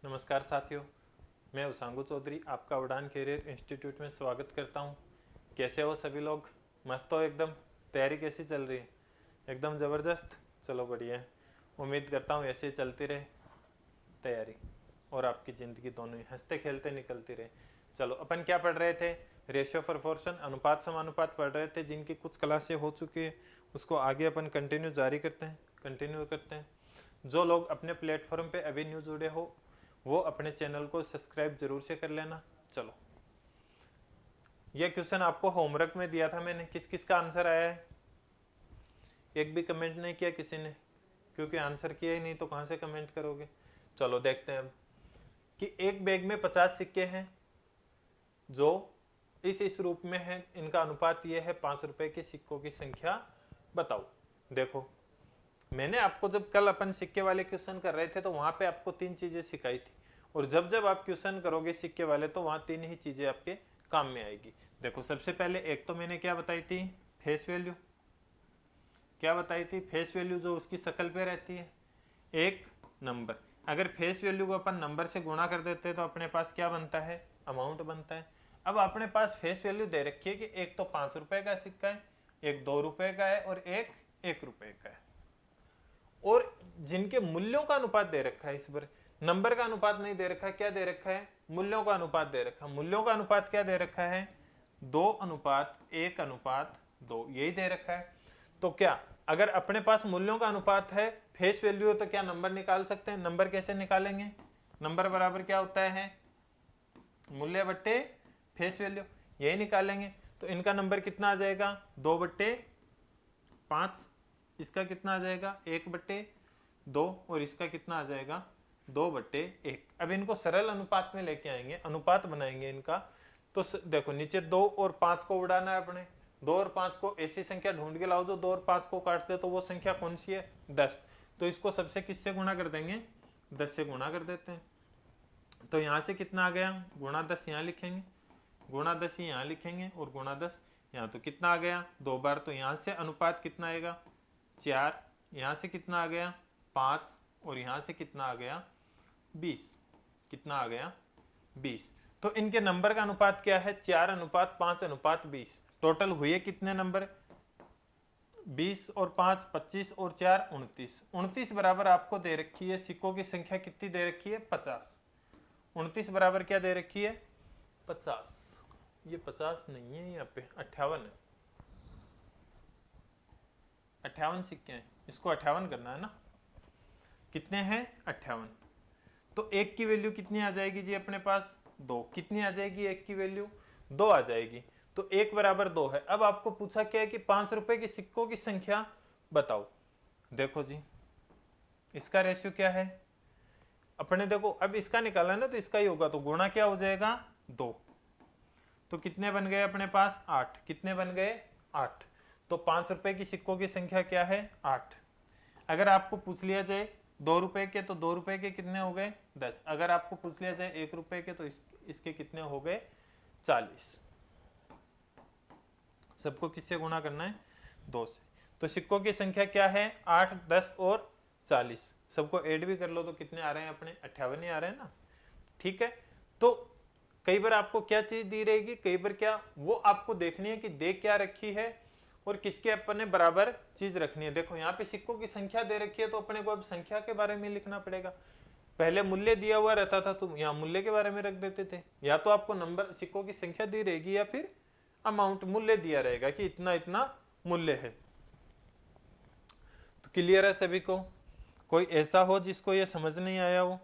नमस्कार साथियों, मैं उसांगू चौधरी आपका उड़ान कैरियर इंस्टीट्यूट में स्वागत करता हूं। कैसे हो सभी लोग? मस्त हो एकदम? तैयारी कैसी चल रही है? एकदम ज़बरदस्त। चलो बढ़िया है। उम्मीद करता हूं ऐसे ही चलती रहे तैयारी और आपकी ज़िंदगी दोनों ही हंसते खेलते निकलती रहे। चलो, अपन क्या पढ़ रहे थे? रेशियो प्रोपोर्शन, अनुपात समानुपात पढ़ रहे थे, जिनकी कुछ क्लासें हो चुकी है उसको आगे अपन कंटिन्यू जारी कंटिन्यू करते हैं। जो लोग अपने प्लेटफॉर्म पे अभी न्यू जुड़े हो वो अपने चैनल को सब्सक्राइब जरूर से कर लेना। चलो, यह क्वेश्चन आपको होमवर्क में दिया था मैंने, किस किस का आंसर आया है? एक भी कमेंट नहीं किया किसी ने, क्योंकि आंसर किया ही नहीं तो कहां से कमेंट करोगे। चलो देखते हैं अब कि एक बैग में 50 सिक्के हैं जो इस रूप में है। इनका अनुपात यह है 5 रुपए के सिक्कों की संख्या बताओ। देखो, मैंने आपको जब कल अपन सिक्के वाले क्वेश्चन कर रहे थे तो वहां पे आपको 3 चीजें सिखाई थी, और जब जब आप क्वेश्चन करोगे सिक्के वाले तो वहां 3 ही चीजें आपके काम में आएगी। देखो, सबसे पहले एक तो मैंने क्या बताई थी? Face value. क्या बताई थी? फेस वैल्यू जो उसकी शक्ल पे रहती है, एक नंबर। अगर फेस वैल्यू को अपन नंबर से गुणा कर देते हैं तो अपने पास क्या बनता है? अमाउंट बनता है। अब अपने पास फेस वैल्यू दे रखी है कि एक तो 5 रुपए का सिक्का है, एक 2 रुपए का है और एक 1 रुपए का है, और जिनके मूल्यों का अनुपात दे रखा है। इस पर नंबर का अनुपात नहीं दे रखा है, क्या दे रखा है? मूल्यों का अनुपात दे रखा है। मूल्यों का अनुपात क्या दे रखा है? 2:1:2, यही दे रखा है। तो क्या अगर अपने पास मूल्यों का अनुपात है, फेस वैल्यू है, तो क्या नंबर निकाल सकते हैं? नंबर कैसे निकालेंगे? नंबर बराबर क्या होता है? मूल्य बट्टे फेस वैल्यू, यही निकालेंगे। तो इनका नंबर कितना आ जाएगा? 2/5। इसका कितना आ जाएगा? 1/2। और इसका कितना आ जाएगा? 2/1। अब इनको सरल अनुपात में लेके आएंगे, अनुपात बनाएंगे इनका। तो देखो, नीचे 2 और 5 को उड़ाना है अपने। 2 और 5 को ऐसी संख्या ढूंढ के लाओ जो 2 और 5 को काटते, तो वो संख्या कौन सी है? 10। तो इसको सबसे किससे गुणा कर देंगे? 10 से गुणा कर देते हैं। तो यहां से कितना आ गया? गुणा 10 यहां लिखेंगे, गुणा 10 यहां लिखेंगे और गुणा 10 यहाँ। तो कितना आ गया? 2 बार। तो यहां से अनुपात कितना आएगा? 4। यहां से कितना आ गया? 5। और यहां से कितना आ गया? 20। कितना आ गया? 20। तो इनके नंबर का अनुपात क्या है? 4:5:20। टोटल हुए कितने नंबर? 20 और 5 25 और 4 29। 29 बराबर आपको दे रखी है सिक्कों की संख्या। कितनी दे रखी है? 50। 29 बराबर क्या दे रखी है? 50। ये 50 नहीं है, यहाँ पे 58 है। 58 सिक्के हैं, इसको 58 करना है ना। कितने हैं? 58। तो एक की वैल्यू कितनी आ जाएगी जी अपने पास? 2। कितनी आ जाएगी एक की वैल्यू? 2 आ जाएगी। तो 1 बराबर 2 है। अब आपको पूछा क्या है कि 5 रुपए के सिक्कों की संख्या बताओ। देखो जी, इसका रेशियो क्या है अपने? देखो, अब इसका निकाला ना तो इसका ही होगा, तो गुणा क्या हो जाएगा? 2। तो कितने बन गए अपने पास? 8। कितने बन गए? 8। तो 5 रुपए की सिक्कों की संख्या क्या है? 8। अगर आपको पूछ लिया जाए 2 रुपए के, तो 2 रुपए के कितने हो गए? 10। अगर आपको पूछ लिया जाए 1 रुपए के, तो इसके कितने हो गए? 40। सबको किससे गुणा करना है? 2 से। तो सिक्कों की संख्या क्या है? 8, 10 और 40। सबको ऐड भी कर लो तो कितने आ रहे हैं अपने? 58 ही आ रहे हैं ना। ठीक है। तो कई बार आपको क्या चीज दी रहेगी, कई बार क्या, वो आपको देखनी है कि दे क्या रखी है और किसके अपने बराबर चीज रखनी है। देखो, यहाँ पे सिक्कों की संख्या दे रखी है तो अपने को अब संख्या के बारे में लिखना पड़ेगा। पहले मूल्य दिया हुआ रहता था तो यहाँ मूल्य के बारे में रख देते थे। या तो आपको नंबर, सिक्कों की संख्या दी रहेगी, या फिर अमाउंट, मूल्य दिया रहेगा कि इतना इतना मूल्य है। तो क्लियर है सभी को? कोई ऐसा हो जिसको ये समझ नहीं आया हो?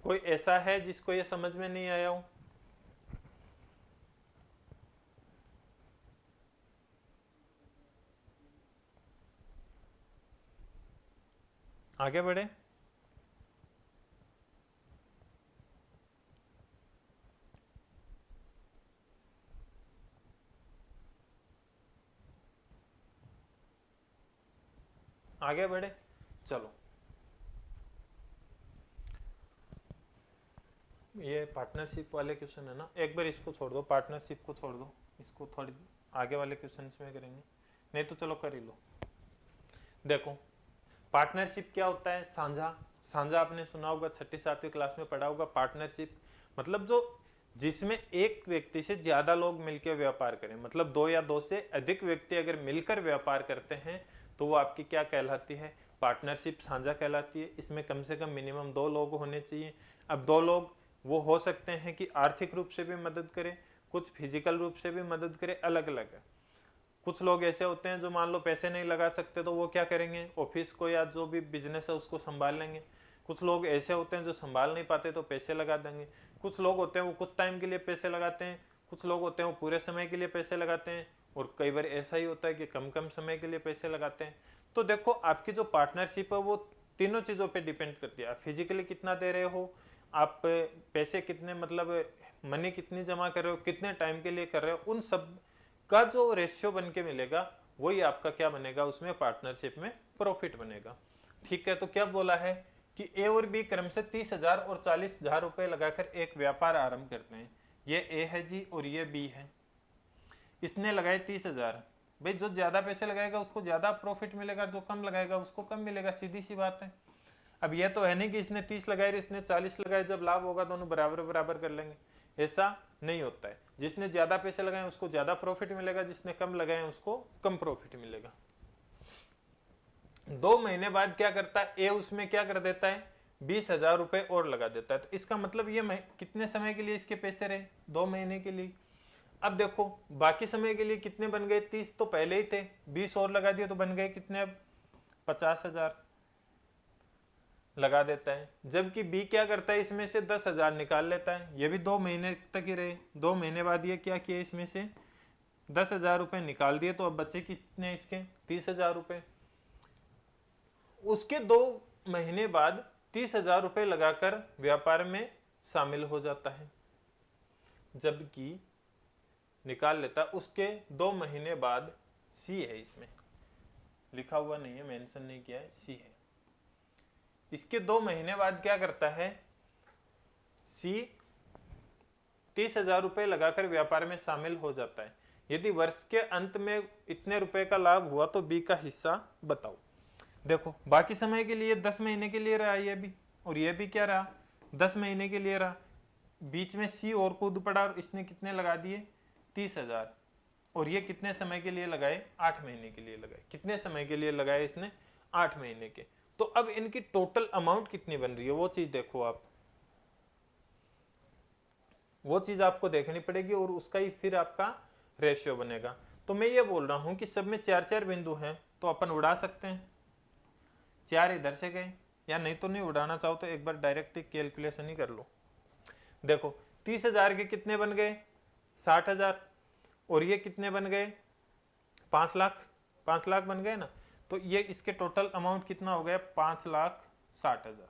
कोई ऐसा है जिसको ये समझ में नहीं आया हो? आगे बढ़े। आगे बढ़े। चलो, ये पार्टनरशिप वाले क्वेश्चन है ना, एक बार इसको छोड़ दो, पार्टनरशिप को छोड़ दो, इसको थोड़ी आगे वाले क्वेश्चन में करेंगे। नहीं तो चलो कर ही लो। देखो, पार्टनरशिप क्या होता है? साझा साझा आपने सुना होगा, छठी सातवीं क्लास में पढ़ा होगा। पार्टनरशिप मतलब जो जिसमें एक व्यक्ति से ज्यादा लोग मिलकर व्यापार करें, मतलब दो या दो से अधिक व्यक्ति अगर मिलकर व्यापार करते हैं तो वो आपकी क्या कहलाती है, पार्टनरशिप साझा कहलाती है। इसमें कम से कम मिनिमम 2 लोग होने चाहिए। अब 2 लोग वो हो सकते हैं कि आर्थिक रूप से भी मदद करें, कुछ फिजिकल रूप से भी मदद करें, अलग अलग है। कुछ लोग ऐसे होते हैं जो मान लो पैसे नहीं लगा सकते तो वो क्या करेंगे, ऑफिस को या जो भी बिजनेस है उसको संभाल लेंगे। कुछ लोग ऐसे होते हैं जो संभाल नहीं पाते तो पैसे लगा देंगे। कुछ लोग होते हैं वो कुछ टाइम के लिए पैसे लगाते हैं, कुछ लोग होते हैं वो पूरे समय के लिए पैसे लगाते हैं, और कई बार ऐसा ही होता है कि कम कम समय के लिए पैसे लगाते हैं। तो देखो आपकी जो पार्टनरशिप है वो तीनों चीज़ों पे डिपेंड करती है। आप फिजिकली कितना दे रहे हो, आप पैसे कितने मतलब मनी कितनी जमा कर रहे हो, कितने टाइम के लिए कर रहे हो, उन सब का जो रेशियो बन के मिलेगा वही आपका क्या बनेगा, उसमें पार्टनरशिप में प्रॉफिट बनेगा। ठीक है, तो क्या बोला है कि ए और बी क्रम से 30,000 और 40,000 रुपए लगाकर एक व्यापार आरंभ करते हैं। ये ए है जी और ये बी है। इसने लगाए 30,000। भाई जो ज्यादा पैसे लगाएगा उसको ज्यादा प्रॉफिट मिलेगा, जो कम लगाएगा उसको कम मिलेगा, सीधी सी बात है। अब यह तो है नहीं कि इसने 30 लगाए इसने 40 लगाए, जब लाभ होगा दोनों बराबर बराबर कर लेंगे, ऐसा नहीं होता है। जिसने ज्यादा पैसे लगाए उसको ज्यादा प्रॉफिट मिलेगा, जिसने कम लगाए उसको कम प्रॉफिट मिलेगा। 2 महीने बाद क्या करता है ए, उसमें क्या कर देता है 20,000 रुपए और लगा देता है। तो इसका मतलब ये कितने समय के लिए इसके पैसे रहे, 2 महीने के लिए। अब देखो बाकी समय के लिए कितने बन गए, 30 तो पहले ही थे, 20 और लगा दिए तो बन गए कितने, अब 50,000 लगा देता है। जबकि बी क्या करता है, इसमें से 10,000 निकाल लेता है। ये भी 2 महीने तक ही रहे। 2 महीने बाद ये क्या किया, इसमें से 10,000 रुपए निकाल दिए, तो अब बचे कितने इसके 30,000 रुपए। उसके 2 महीने बाद 30,000 रुपए लगाकर व्यापार में शामिल हो जाता है। जबकि निकाल लेता उसके 2 महीने बाद, सी है इसमें लिखा हुआ नहीं है, मेंशन नहीं किया है, सी है। इसके 2 महीने बाद क्या करता है सी, 30,000 रुपए लगाकर व्यापार में शामिल हो जाता है। यदि वर्ष के अंत में इतने रुपए का लाभ हुआ तो बी का हिस्सा बताओ। देखो बाकी समय के लिए 10 महीने के लिए रहा ये भी, और ये भी क्या रहा 10 महीने के लिए रहा। बीच में सी और कूद पड़ा और इसने कितने लगा दिए 30,000, और ये कितने समय के लिए लगाए, 8 महीने के लिए लगाए। कितने समय के लिए लगाए इसने, 8 महीने के। तो अब इनकी टोटल अमाउंट कितनी बन रही है वो चीज देखो आप, वो चीज आपको देखनी पड़ेगी और उसका ही फिर आपका रेशियो बनेगा। तो मैं ये बोल रहा हूं कि सब में 4-4 बिंदु हैं तो अपन उड़ा सकते हैं। 4 इधर से गए, या नहीं तो नहीं उड़ाना चाहो तो एक बार डायरेक्ट कैलकुलेशन ही कर लो। देखो 30,000 के कितने बन गए 60,000, और ये कितने बन गए 5 लाख, 5 लाख बन गए ना। तो ये इसके टोटल अमाउंट कितना हो गया 5,60,000,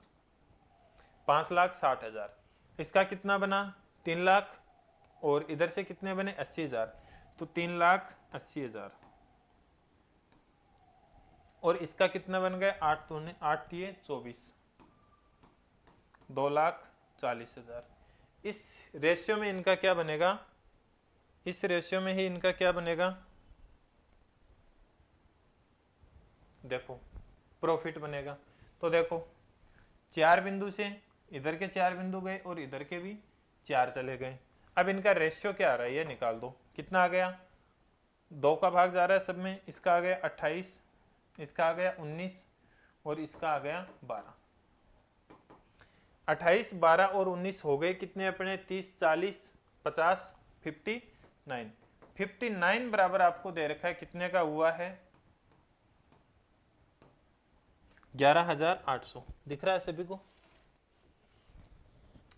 5,60,000। इसका कितना बना 3 लाख, और इधर से कितने बने 80,000, तो 3,80,000। और इसका कितना बन गया 8 दूने 8 दिए 24, 2,40,000। इस रेशियो में इनका क्या बनेगा, इस रेशियो में ही इनका क्या बनेगा, देखो प्रॉफिट बनेगा। तो देखो 4 बिंदु से इधर के 4 बिंदु गए और इधर के भी 4 चले गए। अब इनका रेशियो क्या आ रहा है ये निकाल दो, कितना आ गया, 2 का भाग जा रहा है सब में, इसका आ गया 28, इसका आ गया 19, और इसका आ गया 12। 28, 12 और 19 हो गए कितने अपने 30, 40, 50, 59। 59 बराबर आपको दे रखा है, कितने का हुआ है 11,800। दिख रहा है सभी को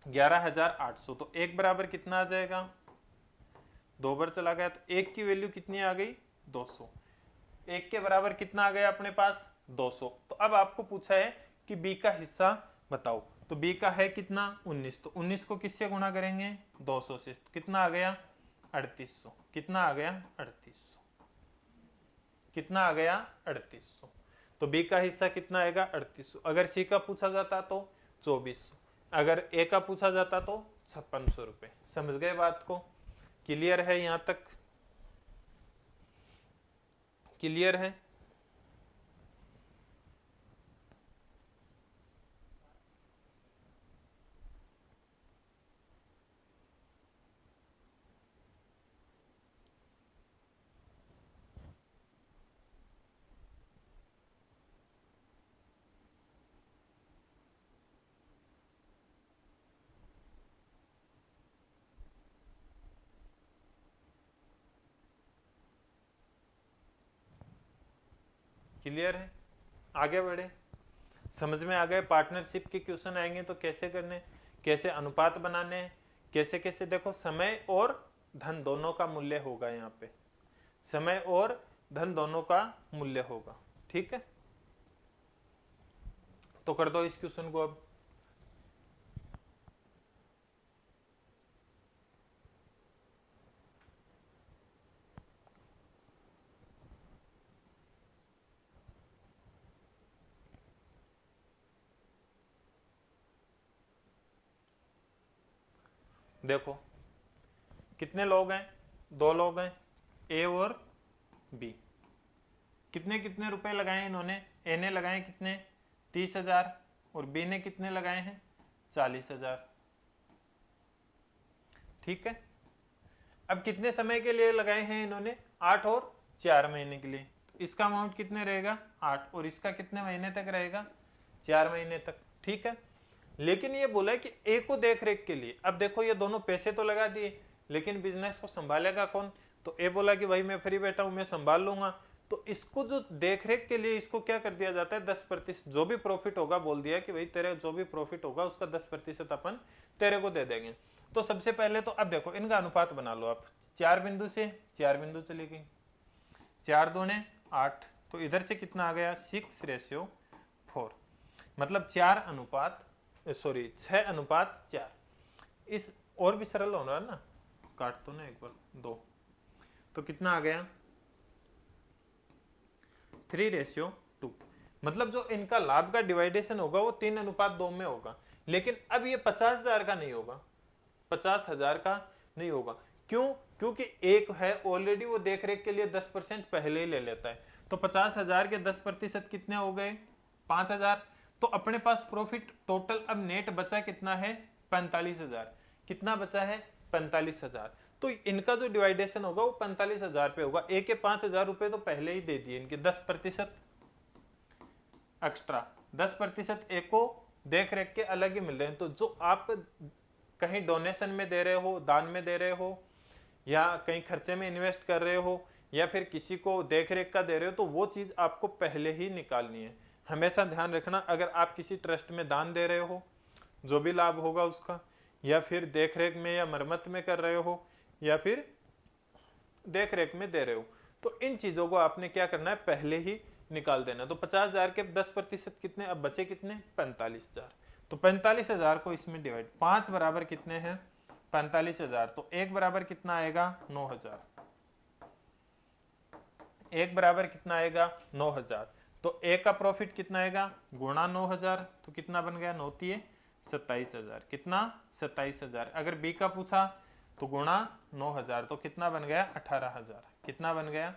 11,800। तो एक बराबर कितना आ जाएगा, 2 बार चला गया तो एक की वैल्यू कितनी आ गई 200। एक के बराबर कितना आ गया अपने पास 200। तो अब आपको पूछा है कि बी का हिस्सा बताओ। तो बी का है कितना 19, तो 19 को किससे गुणा करेंगे 200 से, तो कितना आ गया 3800। कितना आ गया 3800, कितना आ गया 3800। तो बी का हिस्सा कितना आएगा 3800। अगर सी का पूछा जाता तो 2400, अगर ए का पूछा जाता तो 5600 रुपए। समझ गए बात को, क्लियर है यहां तक, क्लियर है। क्लियर है? आगे बढ़े, समझ में आ गए? पार्टनरशिप के क्वेश्चन आएंगे तो कैसे करने, कैसे अनुपात बनाने हैं, कैसे कैसे। देखो समय और धन दोनों का मूल्य होगा, यहाँ पे समय और धन दोनों का मूल्य होगा। ठीक है, तो कर दो इस क्वेश्चन को अब। देखो कितने लोग हैं, 2 लोग हैं, ए और बी। कितने कितने रुपए लगाए इन्होंने, ए ने लगाए कितने 30,000 और बी ने कितने लगाए हैं 40,000। ठीक है, अब कितने समय के लिए लगाए हैं इन्होंने 8 और 4 महीने के लिए। तो इसका अमाउंट कितने रहेगा 8 और इसका कितने महीने तक रहेगा 4 महीने तक। ठीक है, लेकिन ये बोला है कि ए को देख रेख के लिए। अब देखो ये दोनों पैसे तो लगा दिए, लेकिन बिजनेस को संभालेगा कौन? तो ए बोला कि भाई मैं फ्री बैठा हूं, मैं संभाल लूंगा। तो इसको जो देख रेख के लिए इसको क्या कर दिया जाता है 10%, जो भी प्रॉफिट होगा बोल दिया कि भाई तेरे जो भी प्रॉफिट होगा उसका 10% अपन तेरे को दे देंगे। तो सबसे पहले तो अब देखो इनका अनुपात बना लो आप। 4 बिंदु से 4 बिंदु चले गए, 4 दूने 8, तो इधर से कितना आ गया 6:4, मतलब 6:4। इस और भी सरल हो रहा है ना, काट दो ना एक बार 2, तो कितना आ गया 3:2। मतलब जो इनका लाभ का डिवाइडेशन होगा वो 3:2 में होगा। लेकिन अब ये 50,000 का नहीं होगा, 50,000 का नहीं होगा। क्यों? क्योंकि एक है ऑलरेडी वो देख रेख के लिए 10% पहले ही ले लेता है। तो 50,000 के 10% कितने हो गए 5,000। तो अपने पास प्रॉफिट टोटल अब नेट बचा कितना है 45,000। कितना बचा है 45,000। तो इनका जो डिवाइडेशन होगा वो 45,000 पे होगा। एक के 5,000 रुपए तो पहले ही दे दिए, इनके 10% एक्स्ट्रा, 10% एक को देख रेख के अलग ही मिल रहे हैं। तो जो आप कहीं डोनेशन में दे रहे हो, दान में दे रहे हो, या कहीं खर्चे में इन्वेस्ट कर रहे हो, या फिर किसी को देख रेख का दे रहे हो, तो वो चीज आपको पहले ही निकालनी है। हमेशा ध्यान रखना, अगर आप किसी ट्रस्ट में दान दे रहे हो जो भी लाभ होगा उसका, या फिर देख रेख में या मरम्मत में कर रहे हो, या फिर देख रेख में दे रहे हो, तो इन चीजों को आपने क्या करना है पहले ही निकाल देना। तो 50,000 के 10% कितने, अब बचे कितने 45,000। तो 45,000 को इसमें डिवाइड, 5 बराबर कितने हैं 45,000, तो 1 बराबर कितना आएगा 9,000। 1 बराबर कितना आएगा 9,000। तो ए का प्रॉफिट कितना आएगा गुणा 9,000, तो कितना बन गया 9 27,000। कितना 27,000। अगर बी का पूछा तो गुणा 9,000, तो कितना बन गया 18,000। कितना बन गया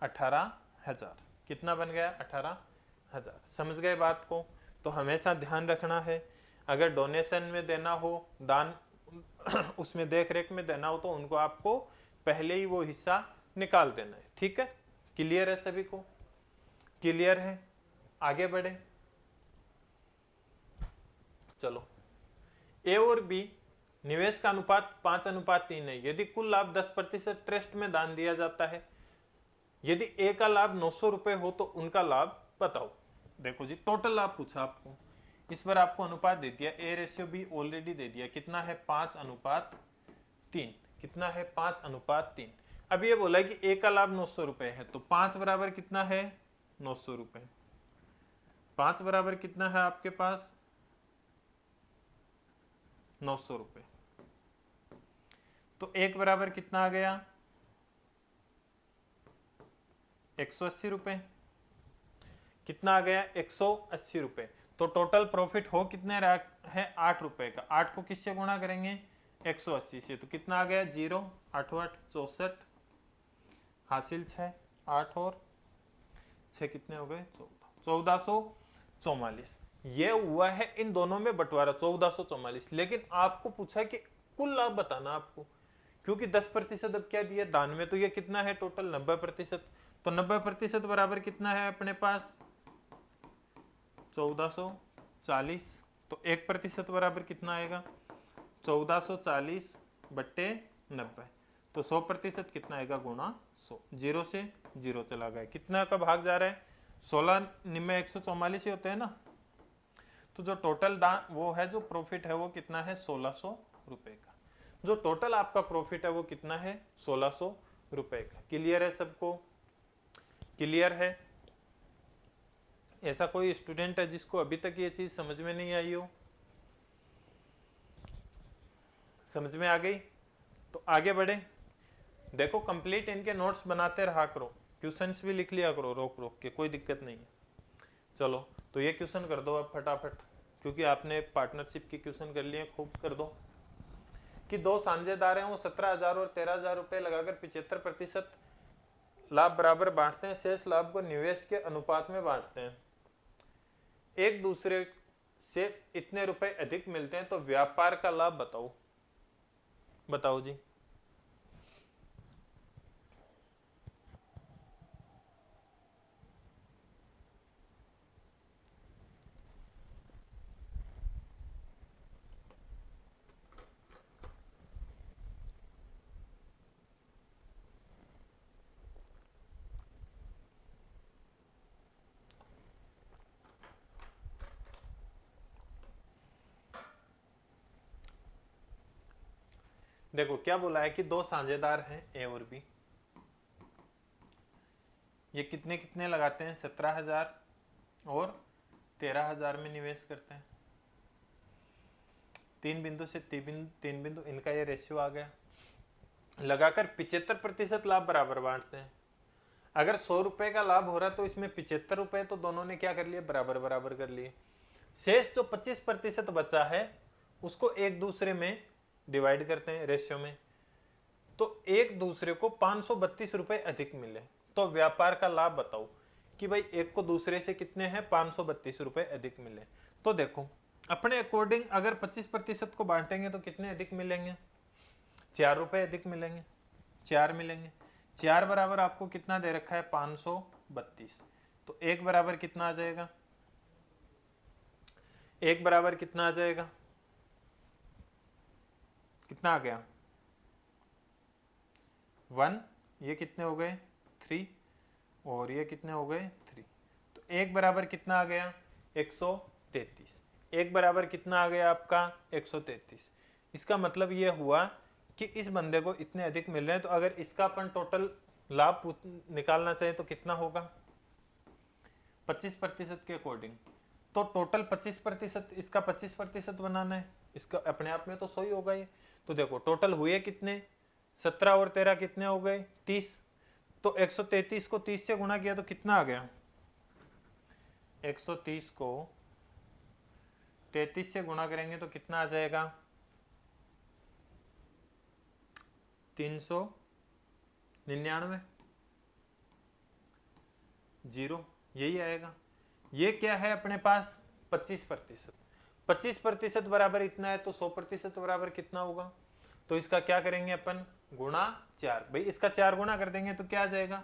18,000। कितना बन गया 18,000। समझ गए बात को? तो हमेशा ध्यान रखना है, अगर डोनेशन में देना हो, दान उसमें देख रेख में देना हो, तो उनको आपको पहले ही वो हिस्सा निकाल देना है। ठीक है, क्लियर है सभी को? क्लियर है? आगे बढ़े, चलो। ए और बी निवेश का अनुपात 5:3 है। यदि कुल लाभ 10% ट्रस्ट में दान दिया जाता है, यदि ए का लाभ 900 रुपए हो तो उनका लाभ बताओ। देखो जी, टोटल लाभ पूछा आपको, इस पर आपको अनुपात दे दिया, A/B ऑलरेडी दे दिया, कितना है 5:3। कितना है 5:3। अब ये बोला कि ए का लाभ 900 रुपए है, तो 5 बराबर कितना है 900 रुपए। 5 बराबर कितना है आपके पास 900 रुपए। तो 1 बराबर कितना आ गया 180 रुपए। कितना आ गया 180 रुपए। तो टोटल प्रॉफिट हो कितने रहा है 8 रुपए का। 8 को किससे गुणा करेंगे 180 से, तो कितना आ गया 0, 8 8 64, हासिल 6, 8 और 6 कितने हो गए 1444। ये हुआ है इन दोनों में बंटवारा 1444। लेकिन आपको पूछा कि कुल लाभ बताना आपको, क्योंकि 10% अब क्या दिया दान में, तो ये कितना है टोटल 90%। तो 90% बराबर कितना है अपने पास 1440। तो 1% बराबर कितना आएगा 1440 बट्टे 90। तो 100% कितना आएगा गुणा 100। 0 से 0 चला गया, कितना का भाग जा रहा है 16 निम्न 144 ही होते हैं ना, तो जो टोटल दान वो है, जो प्रॉफिट है वो कितना है, 1600 रुपए का। जो टोटल आपका प्रॉफिट है वो कितना है, 1600 रुपए का। क्लियर है सबको? क्लियर है? ऐसा कोई स्टूडेंट है जिसको अभी तक ये चीज समझ में नहीं आई हो? समझ में आ गई? तो आगे बढ़े। देखो कंप्लीट इनके नोट्स बनाते रहा करो, क्वेश्चंस भी लिख लिया करो रोक रोक के, कोई दिक्कत नहीं है। चलो तो ये क्वेश्चन कर दो अब फटाफट, क्योंकि आपने पार्टनरशिप के क्वेश्चन कर लिए, खूब कर दो। कि दो साझेदार हैं, वो 17,000 और 13,000 रुपए लगाकर 75% लाभ बराबर बांटते हैं, शेष लाभ को निवेश के अनुपात में बांटते हैं। एक दूसरे से इतने रुपए अधिक मिलते हैं, तो व्यापार का लाभ बताओ। बताओ जी। देखो क्या बोला है कि दो साझेदार हैं ए और बी, ये कितने कितने लगाते हैं, 17,000 और 13,000 में निवेश करते हैं। तीन बिंदु से तीन बिंदु इनका ये रेशियो आ गया। लगाकर 75% लाभ बराबर बांटते हैं। अगर 100 रुपए का लाभ हो रहा तो इसमें 75 रुपए तो दोनों ने क्या कर लिए, बराबर बराबर कर लिए। शेष जो 25% बचा है उसको एक दूसरे में डिवाइड करते हैं रेशियो में, तो एक दूसरे को 532 रुपए अधिक मिले, तो व्यापार का लाभ बताओ कि भाई एक को दूसरे से कितने हैं, 532 रुपए अधिक मिले। तो देखो अपने अकॉर्डिंग अगर 25% को बांटेंगे तो कितने अधिक मिलेंगे, 4 रुपए अधिक मिलेंगे, 4 मिलेंगे। 4 बराबर आपको कितना दे रखा है, 532, तो एक बराबर कितना आ जाएगा, एक बराबर कितना आ जाएगा, कितना आ गया 1, ये कितने हो गए 3, और ये कितने हो गए 3, तो एक बराबर कितना आ गया 133। एक बराबर कितना आ गया आपका 133। इसका मतलब ये हुआ कि इस बंदे को इतने अधिक मिल रहे हैं, तो अगर इसका अपन टोटल लाभ निकालना चाहिए तो कितना होगा, 25% के अकॉर्डिंग। तो टोटल 25%, इसका 25% बनाना है, इसका अपने आप में तो 100 ही होगा ये। तो देखो टोटल हुए कितने, 17 और 13 कितने हो गए 30, तो 133 को 30 से गुणा किया तो कितना आ गया, 130 को 33 से गुणा करेंगे तो कितना आ जाएगा, 399, जीरो, यही आएगा। ये क्या है अपने पास 25%। 25% बराबर इतना है, तो 100% बराबर कितना होगा, तो इसका क्या करेंगे अपन, गुणा 4। भाई इसका 4 गुणा कर देंगे तो क्या आ जाएगा,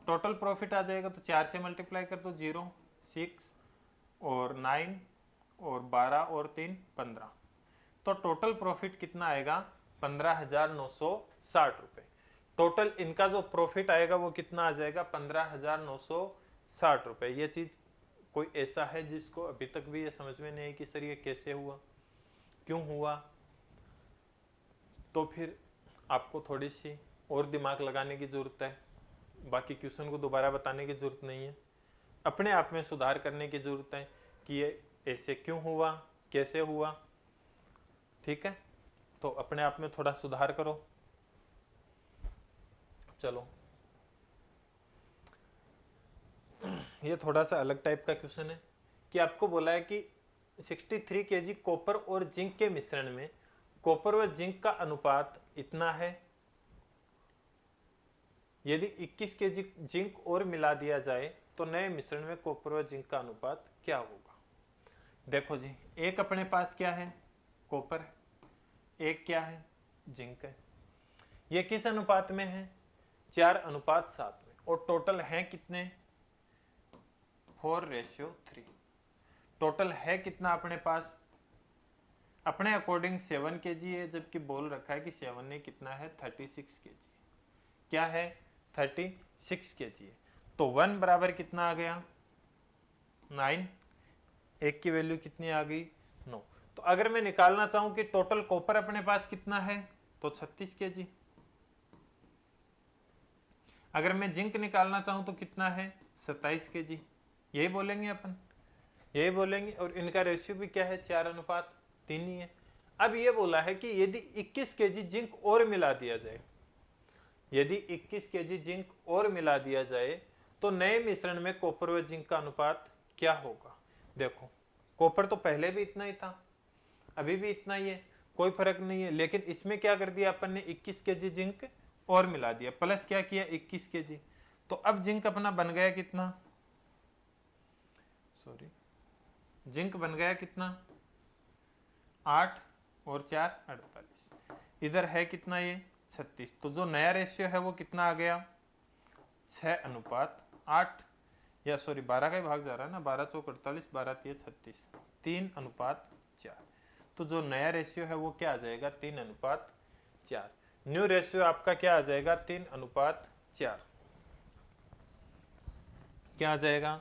टोटल प्रॉफिट आ जाएगा। तो 4 से मल्टीप्लाई कर दो, 0 6 और 9 और 12 और 3 15, तो टोटल प्रॉफिट कितना आएगा, 15,960 रुपए। टोटल इनका जो प्रॉफिट आएगा वो कितना आ जाएगा, 15,960 रुपए। ये चीज कोई ऐसा है जिसको अभी तक भी ये समझ में नहीं आई कि सर ये कैसे हुआ, क्यों हुआ, तो फिर आपको थोड़ी सी और दिमाग लगाने की जरूरत है। बाकी क्वेश्चन को दोबारा बताने की जरूरत नहीं है, अपने आप में सुधार करने की जरूरत है कि ये ऐसे क्यों हुआ, कैसे हुआ। ठीक है, तो अपने आप में थोड़ा सुधार करो। चलो ये थोड़ा सा अलग टाइप का क्वेश्चन है कि आपको बोला है कि 63 केजी कॉपर और जिंक के मिश्रण में कॉपर व जिंक का अनुपात इतना है, यदि 21 केजी जिंक और मिला दिया जाए तो नए मिश्रण में कॉपर व जिंक का अनुपात क्या होगा। देखो जी, एक अपने पास क्या है, कॉपर है, एक क्या है, जिंक है। ये किस अनुपात में है, 4:7 में, और टोटल है कितने, 4:3। टोटल है कितना अपने पास, अपने अकॉर्डिंग 7 केजी है, जबकि बोल रखा है कि 7 ने कितना है 36 केजी, क्या है 36 केजी है। तो 1 बराबर कितना आ गया 9, एक की वैल्यू कितनी आ गई 9। तो अगर मैं निकालना चाहूं कि टोटल कॉपर अपने पास कितना है तो 36 केजी। अगर मैं जिंक निकालना चाहूं तो कितना है 27 केजी। यही बोलेंगे अपन, यही बोलेंगे। और इनका रेशियो भी क्या है 4:3 ही है। अब ये बोला है कि यदि 21 केजी जिंक और मिला दिया जाए, यदि 21 केजी जिंक और मिला दिया जाए तो नए मिश्रण में कॉपर व जिंक का अनुपात क्या होगा। देखो कॉपर तो पहले भी इतना ही था, अभी भी इतना ही है, कोई फर्क नहीं है। लेकिन इसमें क्या कर दिया अपन ने 21 केजी जिंक और मिला दिया, प्लस क्या किया 21 केजी। तो अब जिंक अपना बन गया कितना, सॉरी, जिंक बन गया कितना 8 और 4 48। इधर है कितना ये 36। तो जो नया रेशियो है वो कितना आ गया 6:8, या सॉरी 12 का ही भाग जा रहा है ना, 12 चौक 48, 12 3 36, 3:4। तो जो नया रेशियो है वो क्या आ जाएगा 3:4। न्यू रेशियो आपका क्या आ जाएगा 3:4। क्या आ जाएगा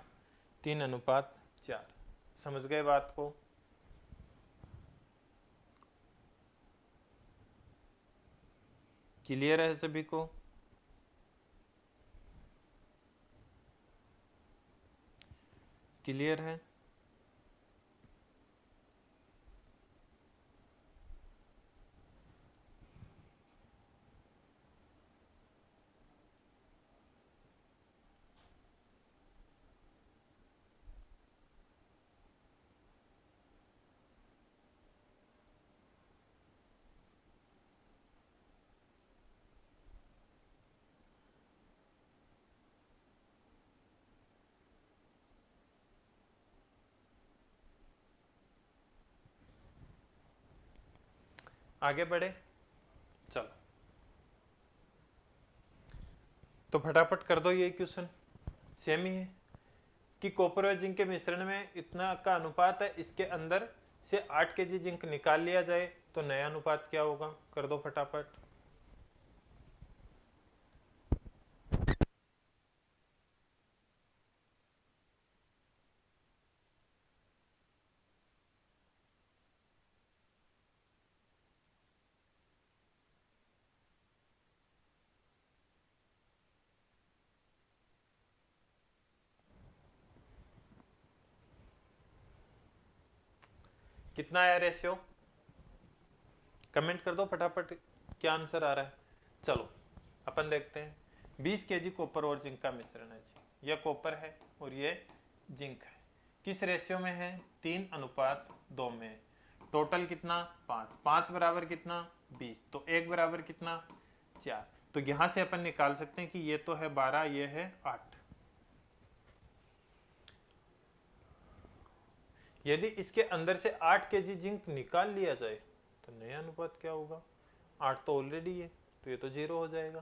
3:4। समझ गए बात को। क्लियर है सभी को। क्लियर है। आगे बढ़े, चलो तो फटाफट कर दो ये क्वेश्चन। सेम ही है कि कॉपर और जिंक के मिश्रण में इतना का अनुपात है, इसके अंदर से 8 केजी जिंक निकाल लिया जाए तो नया अनुपात क्या होगा, कर दो फटाफट। कितना आया रेशियो, कमेंट कर दो फटाफट क्या आंसर आ रहा है। चलो अपन देखते हैं। 20 केजी कॉपर और जिंक का मिश्रण है जी, यह कॉपर है और ये जिंक है। किस रेशियो में है 3:2 में है। टोटल कितना 5, 5 बराबर कितना 20, तो 1 बराबर कितना 4। तो यहां से अपन निकाल सकते हैं कि ये तो है 12, ये है 8। यदि इसके अंदर से 8 केजी जिंक निकाल लिया जाए तो नया अनुपात क्या होगा, 8 तो ऑलरेडी है तो ये तो 0 हो जाएगा।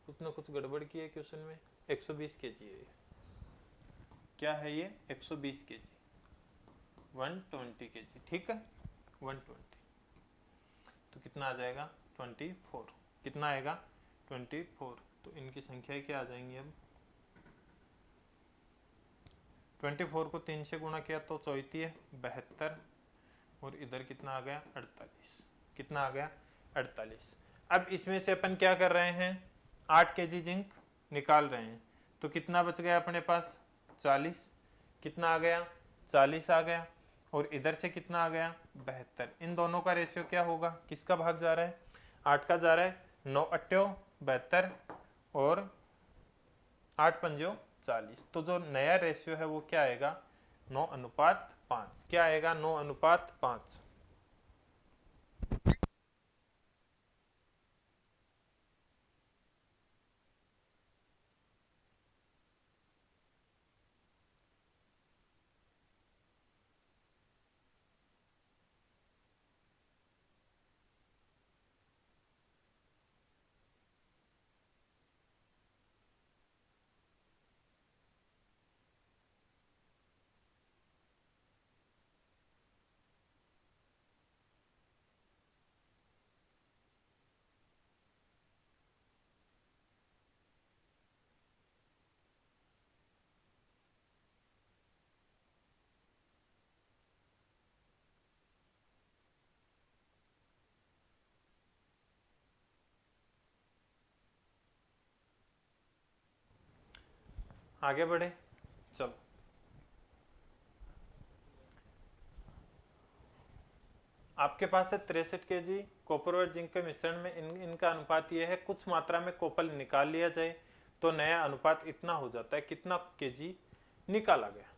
कुछ ना कुछ गड़बड़ की है क्वेश्चन में। 120 केजी है ये, क्या है ये 120 केजी, 120 केजी, ठीक है 120। तो कितना आ जाएगा 24, कितना आएगा 24। तो इनकी संख्याएं क्या आ जाएंगी अब, 24 को 3 से गुणा किया तो 34 72, और इधर कितना आ गया 48, कितना आ गया 48। अब इसमें से अपन क्या कर रहे हैं 8 केजी जिंक निकाल रहे हैं, तो कितना बच गया अपने पास 40, कितना आ गया 40 आ गया, और इधर से कितना आ गया 72। इन दोनों का रेशियो क्या होगा, किसका भाग जा रहा है 8 का जा रहा है, 9 8 72 और 8 पंजो 40। तो जो नया रेशियो है वो क्या आएगा 9:5। क्या आएगा 9:5। आगे बढ़े, चलो। आपके पास है 63 kg कॉपर और जिंक के मिश्रण में इनका अनुपात यह है, कुछ मात्रा में कॉपर निकाल लिया जाए तो नया अनुपात इतना हो जाता है, कितना केजी निकाला गया।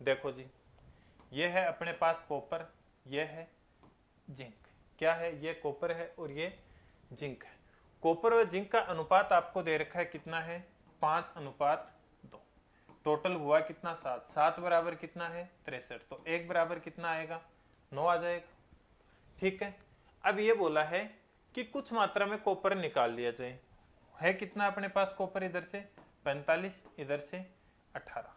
देखो जी, यह है अपने पास कॉपर, यह है जिंक। क्या है? ये कॉपर है और ये जिंक है। कॉपर और जिंक का अनुपात आपको दे रखा है, कितना है? 5:2। टोटल हुआ कितना? 7। 7 बराबर कितना है? 63। तो 1 बराबर कितना आएगा? 9 आ जाएगा। ठीक है। अब ये बोला है कि कुछ मात्रा में कॉपर निकाल लिया जाए। है कितना अपने पास कॉपर? इधर से 45, इधर से 18।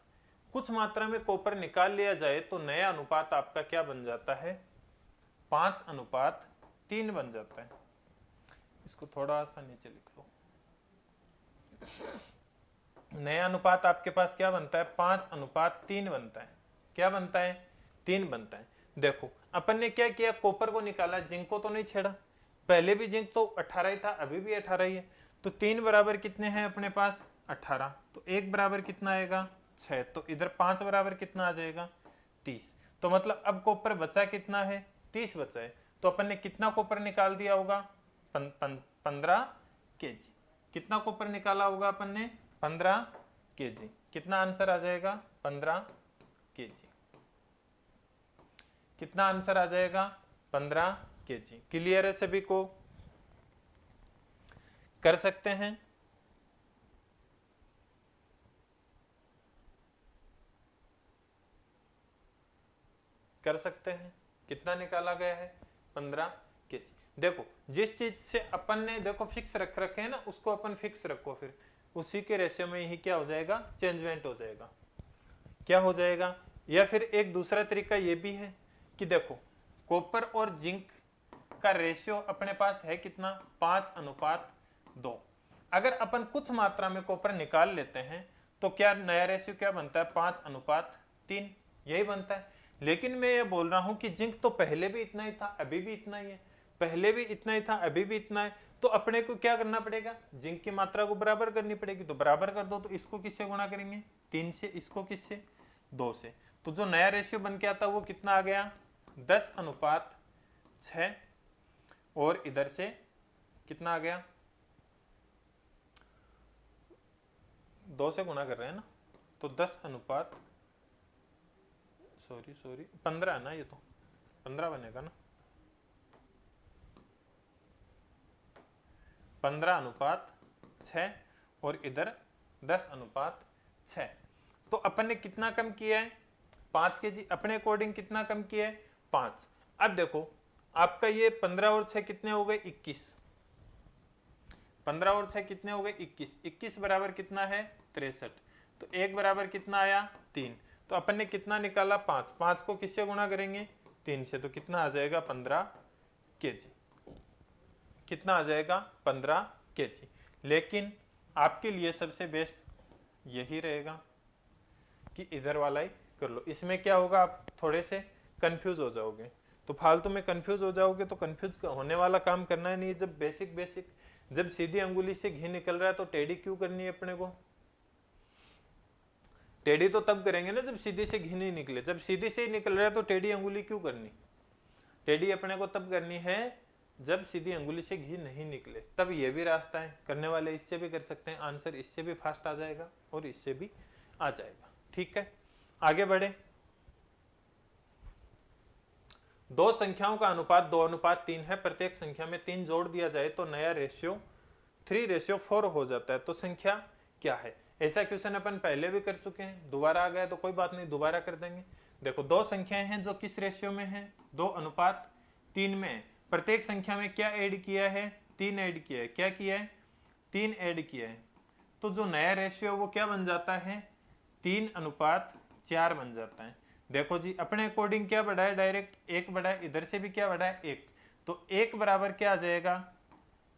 कुछ मात्रा में कॉपर निकाल लिया जाए तो नया अनुपात आपका क्या बन जाता है? 5:3 बन जाता है। इसको थोड़ा सा नीचे लिख लो। नया अनुपात आपके पास क्या बनता है? 5:3 बनता है। क्या बनता है? 3 बनता है। देखो अपन ने क्या किया, कॉपर को निकाला, जिंक को तो नहीं छेड़ा। पहले भी जिंक तो 18 ही था, अभी भी 18 ही है। तो 3 बराबर कितने हैं अपने पास? 18। तो 1 बराबर कितना आएगा? 6। तो इधर 5 बराबर कितना आ जाएगा? 30। तो मतलब अब कॉपर बचा कितना है? 30 बचा है। तो अपन ने कितना कॉपर निकाल दिया होगा? 15 केजी। कितना कॉपर निकाला होगा अपन ने? 15 केजी। कितना आंसर आ जाएगा? 15 केजी। कितना आंसर आ जाएगा? 15 केजी। क्लियर है सभी को? कर सकते हैं? कर सकते हैं। कितना निकाला गया है? 15 केजी। देखो जिस चीज से अपन ने देखो फिक्स रख रखे हैं ना, उसको अपन फिक्स रखो, फिर उसी के रेशियो में ही क्या हो जाएगा? चेंजमेंट हो जाएगा। क्या हो जाएगा? या फिर एक दूसरा तरीका ये भी है कि देखो कॉपर और जिंक का रेशियो अपने पास है कितना? 5:2। अगर अपन कुछ मात्रा में कॉपर निकाल लेते हैं तो क्या नया रेशियो क्या बनता है? 5:3। यही बनता है। लेकिन मैं ये बोल रहा हूं कि जिंक तो पहले भी इतना ही था, अभी भी इतना ही है। पहले भी इतना ही था, अभी भी इतना है। तो अपने को क्या करना पड़ेगा? जिंक की मात्रा को बराबर करनी पड़ेगी। तो बराबर कर दो। तो इसको किससे गुणा करेंगे? 3 से। इसको किससे? 2 से। तो जो नया रेशियो बन के आता वो कितना आ गया? 10:6। और इधर से कितना आ गया? 2 से गुणा कर रहे हैं ना, तो 15 है ना, ये तो 15 बनेगा ना। 15:6 और इधर 10:6। तो अपन ने कितना कम किया है? 5 केजी। अपने अकॉर्डिंग कितना कम किया है? 5। अब देखो आपका ये 15 और 6 कितने हो गए? 21। 15 और 6 कितने हो गए? 21। 21 बराबर कितना है? 63। तो 1 बराबर कितना आया? 3। तो अपन ने कितना निकाला? 5। 5 को किससे गुणा करेंगे? 3 से। तो कितना आ जाएगा? 15 केजी। कितना आ जाएगा? 15 केजी। लेकिन आपके लिए सबसे बेस्ट यही रहेगा कि इधर वाला ही कर लो। इसमें क्या होगा? आप थोड़े से कंफ्यूज हो जाओगे। तो फालतू में कंफ्यूज हो जाओगे तो कंफ्यूज होने वाला काम करना है नहीं। जब बेसिक जब सीधी अंगुली से घी निकल रहा है तो टेढ़ी क्यों करनी है अपने को? टेढ़ी तो तब करेंगे ना जब सीधी से घी नहीं निकले। जब सीधी से ही निकल रहा है तो टेढ़ी अंगुली क्यों करनी? टेढ़ी अपने को तब करनी है जब सीधी अंगुली से घी नहीं निकले। तब ये भी रास्ता है, करने वाले इससे भी कर सकते हैं। आंसर इससे भी फास्ट आ जाएगा और इससे भी आ जाएगा। ठीक है, आगे बढ़े। दो संख्याओं का अनुपात 2:3 है। प्रत्येक संख्या में 3 जोड़ दिया जाए तो नया रेशियो 3:4 हो जाता है। तो संख्या क्या है? ऐसा क्वेश्चन अपन पहले भी कर चुके हैं, दोबारा आ गया तो कोई बात नहीं, दोबारा कर देंगे। देखो दो संख्याएं हैं जो किस रेशियो में है? 2:3 में है। प्रत्येक संख्या में क्या ऐड किया है? 3 ऐड किया है। क्या किया है? 3 ऐड किया है। तो जो नया रेशियो वो क्या बन जाता है? 3:4 बन जाता है। देखो जी अपने अकॉर्डिंग क्या बढ़ा है? डायरेक्ट 1 बढ़ा है। इधर से भी क्या बढ़ा है? 1। तो 1 बराबर क्या आ जाएगा?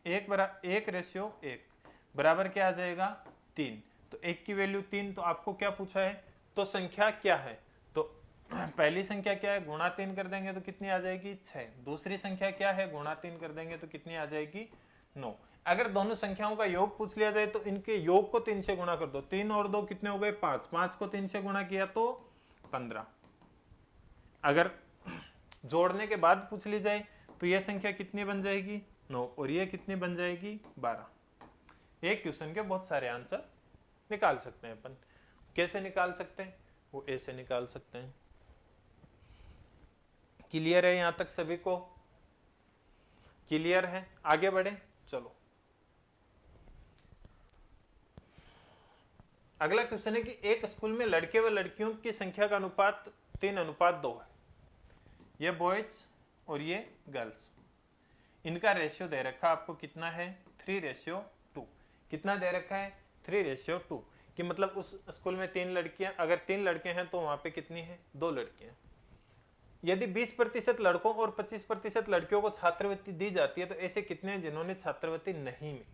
1:1 बराबर क्या आ जाएगा? 3। तो 1 की वैल्यू 3। तो आपको क्या पूछा है? तो संख्या क्या है? तो पहली संख्या क्या है? गुणा 3 कर देंगे तो कितनी आ जाएगी? 6। दूसरी संख्या क्या है? गुणा 3 कर देंगे तो कितनी आ जाएगी? 9। अगर दोनों संख्याओं का योग पूछ लिया जाए तो इनके योग को 3 से गुणा कर दो। 3 और 2 कितने हो गए? 5। 5 को 3 से गुणा किया तो 15। अगर जोड़ने के बाद पूछ ली जाए तो यह संख्या कितनी बन जाएगी? 9। और ये कितनी बन जाएगी? 12। एक क्वेश्चन के बहुत सारे आंसर निकाल सकते हैं अपन। कैसे निकाल सकते हैं? वो ऐसे निकाल सकते हैं। क्लियर है यहां तक सभी को? क्लियर है? आगे बढ़े चलो। अगला क्वेश्चन है कि एक स्कूल में लड़के व लड़कियों की संख्या का अनुपात 3:2 है। ये बॉयज और ये गर्ल्स, इनका रेशियो दे रखा आपको कितना है? 3:2। कितना दे रखा है? 3:2। कि मतलब उस स्कूल में 3 लड़कियां, अगर 3 लड़के हैं तो वहां पे कितनी है? 2 लड़कियां। यदि 20% लड़कों और 25% लड़कियों को छात्रवृत्ति दी जाती है तो ऐसे कितने हैं जिन्होंने छात्रवृत्ति नहीं मिली?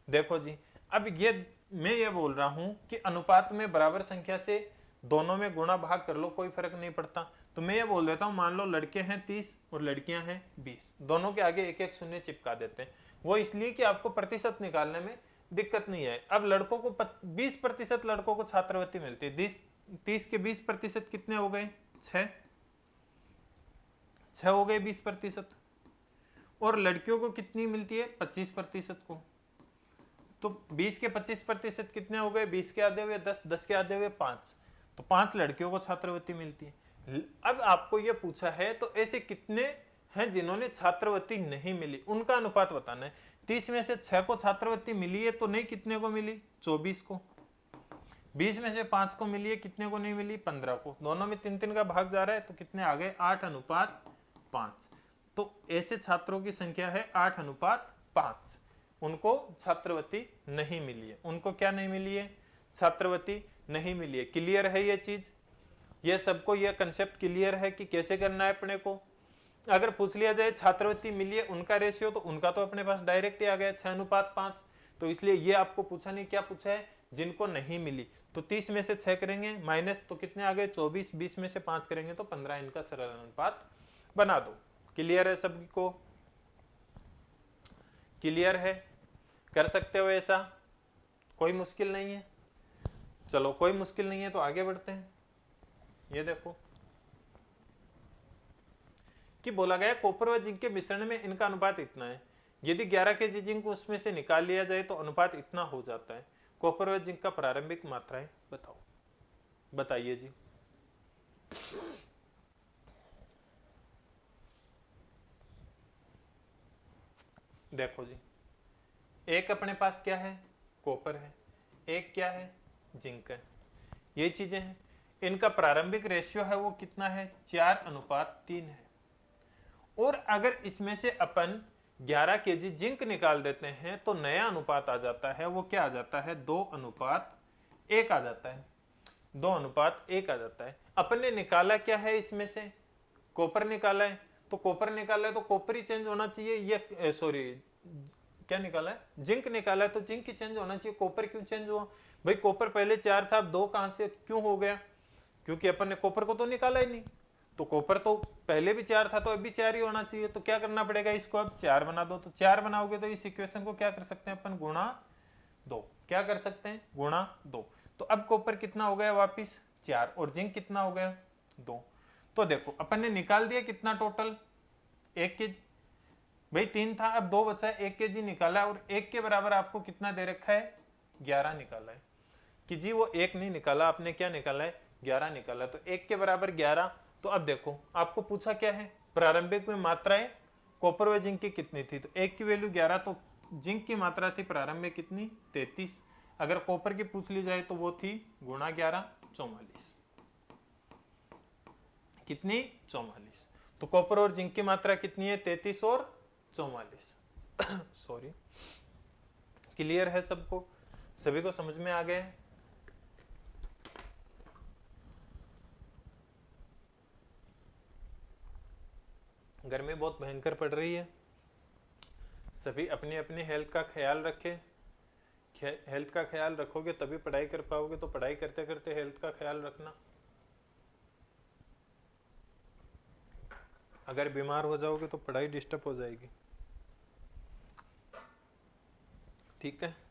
देखो जी, अब ये मैं ये बोल रहा हूं कि अनुपात में बराबर संख्या से दोनों में गुणा भाग कर लो, कोई फर्क नहीं पड़ता। तो मैं ये बोल देता हूं, मान लो लड़के हैं 30 और लड़कियां हैं 20, दोनों के आगे एक एक शून्य चिपका देते हैं। वो इसलिए कि आपको प्रतिशत निकालने में दिक्कत नहीं है। अब लड़कों को 20% लड़कों को छात्रवृत्ति मिलती है। 30 के 20% कितने हो गए? 6 हो गए 20%। और लड़कियों को कितनी मिलती है? 25% को। तो 20 के 25% कितने हो गए? 20 के आधे हुए 10, 10 के आधे हुए 5। तो 5 लड़कियों को छात्रवृत्ति मिलती है। अब आपको यह पूछा है तो ऐसे कितने हैं जिन्होंने छात्रवृत्ति नहीं मिली, उनका अनुपात बताना है। 30 में से 6 को छात्रवृत्ति मिली है तो नहीं कितने को मिली? 24 को। 20 में से 5 को मिली है, कितने को नहीं मिली? 15 को। दोनों में 3-3 का भाग जा रहा है तो कितने आ गए? 8:5। तो ऐसे छात्रों की संख्या है 8:5। उनको छात्रवृत्ति नहीं मिली है। उनको क्या नहीं मिली है? छात्रवृत्ति नहीं मिली है। क्लियर है ये चीज? ये सबको ये कंसेप्ट क्लियर है कि कैसे करना है अपने को? अगर पूछ लिया जाए छात्रवृत्ति मिली है उनका रेशियो, तो उनका तो अपने पास डायरेक्ट ही आ गया 6:5। तो इसलिए ये आपको पूछा नहीं, क्या पूछा है? जिनको नहीं मिली। तो 30 में से 6 करेंगे माइनस तो कितने आ गए? 24। 20 में से 5 करेंगे तो 15। इनका सरल अनुपात बना दो। क्लियर है सभी को? क्लियर है? कर सकते हो ऐसा? कोई मुश्किल नहीं है? चलो कोई मुश्किल नहीं है तो आगे बढ़ते हैं। ये देखो कि बोला गया कॉपर व जिंक के मिश्रण में इनका अनुपात इतना है। यदि 11 केजी जिंक उसमें से निकाल लिया जाए तो अनुपात इतना हो जाता है। कॉपर व जिंक का प्रारंभिक मात्राएं बताओ। बताइए जी। देखो जी, एक अपने पास क्या है? कॉपर है। एक क्या है? जिंक है। ये चीजें हैं। इनका प्रारंभिक रेशियो है वो कितना है? 4:3 है। और अगर इसमें से अपन 11 केजी जिंक निकाल देते हैं तो नया अनुपात आ जाता है। वो क्या आ जाता है? 2:1 आ जाता है। 2:1 आ जाता है। अपन ने निकाला क्या है? इसमें से कॉपर निकाला है। तो कॉपर निकाला है तो कॉपर ही चेंज होना चाहिए। ये सॉरी, क्या निकाला है? जिंक निकाला है तो जिंक ही चेंज होना चाहिए। कॉपर क्यों चेंज हुआ? भाई कॉपर पहले 4 था, अब 2 कहां से क्यों हो गया? क्योंकि अपन ने कॉपर को तो निकाला ही नहीं। तो कॉपर तो पहले भी 4 था तो अब भी 4 ही होना चाहिए। तो क्या करना पड़ेगा? इसको अब 4 बना दो। तो 4 बनाओगे तो इस इक्वेशन को क्या कर सकते हैं अपन? गुणा 2। क्या कर सकते हैं? गुणा 2। तो अब कॉपर कितना हो गया वापिस? 4। और जिंक कितना हो गया? 2। तो देखो अपन ने निकाल दिया कितना टोटल? 1 केजी। भाई 3 था, अब 2 बचा है, 1 केजी निकाला। और 1 के बराबर आपको कितना दे रखा है? 11 निकाला है। कि जी वो 1 नहीं निकाला, आपने क्या निकाला है? 11 निकाला। तो 1 के बराबर 11। तो अब देखो आपको पूछा क्या है? प्रारंभिक में मात्राएं कॉपर व जिंक की कितनी थी? तो 1 की वैल्यू 11, तो जिंक की मात्रा थी प्रारंभ में कितनी? 33। अगर कॉपर की पूछ ली जाए तो वो थी गुणा 11, 44। कितनी? 44। तो कॉपर और जिंक की मात्रा कितनी है? 33 और 44। सॉरी। क्लियर है सबको? सभी को समझ में आ गए? गर्मी बहुत भयंकर पड़ रही है। सभी अपनी अपनी हेल्थ का ख्याल रखें। हेल्थ का ख्याल रखोगे तभी पढ़ाई कर पाओगे। तो पढ़ाई करते करते हेल्थ का ख्याल रखना। अगर बीमार हो जाओगे तो पढ़ाई डिस्टर्ब हो जाएगी। ठीक है।